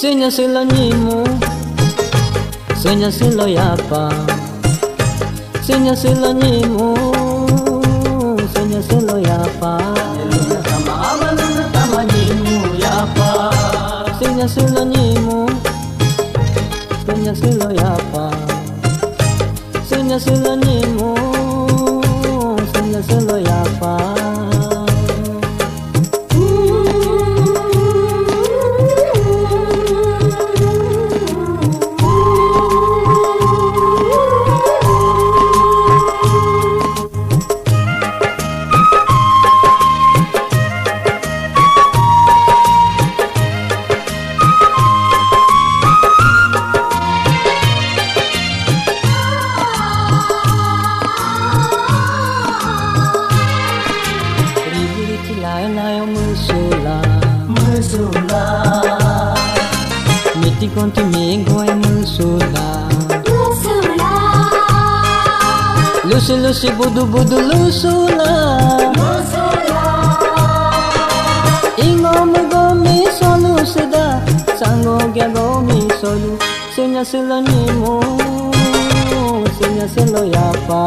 Senya selanyimu, senya seloyapa. Senya selanyimu, senya seloyapa. Sama aman sama nyimu yapa. Senya selanyimu, senya seloyapa. Senya selanyimu, senya seloyapa. Layo mesula Miti konti minggu mesula Lusi budu lusula Ingo gomi solu seda Sango gomi solu Senya selanyimu, senya seloyapa.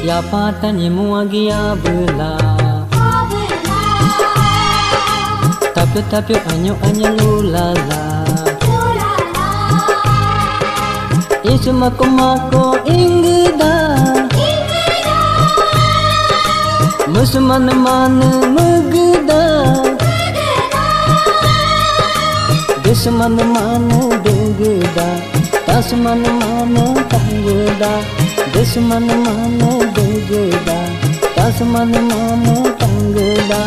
Ya patanyimu agi abela Tapio anyo lulala Isu mako inggida Musu mana megeda Desu mana degeda Tasu mana tanggeda Desu mana degeda Tasu mana tanggeda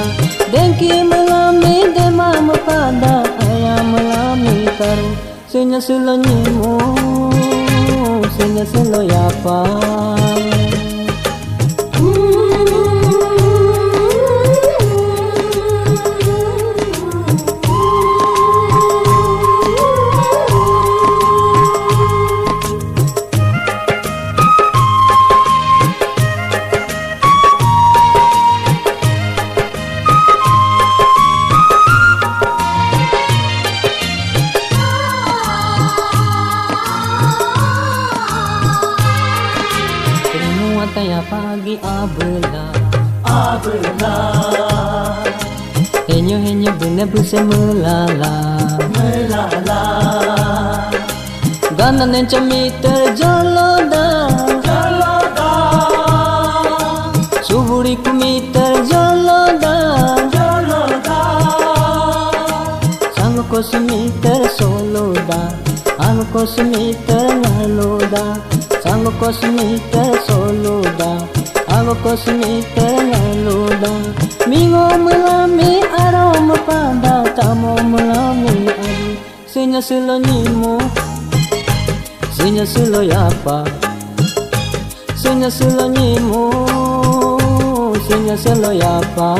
Dengki melami demam pada ayam melami taruh Senya selanyimu, senya seloyapa. Taya pagi abela Henyo bener bisa melala Ganan yang cemiter joloda Suburi kumiter joloda Sango kosmiter soloda Ango kosmiter naloda Sango kosmiter soloda Ango kosmiter naloda Mingo melami aroma pada Tamo melami adi Senya selanyimu, senya seloyapa. Senya selanyimu, senya seloyapa.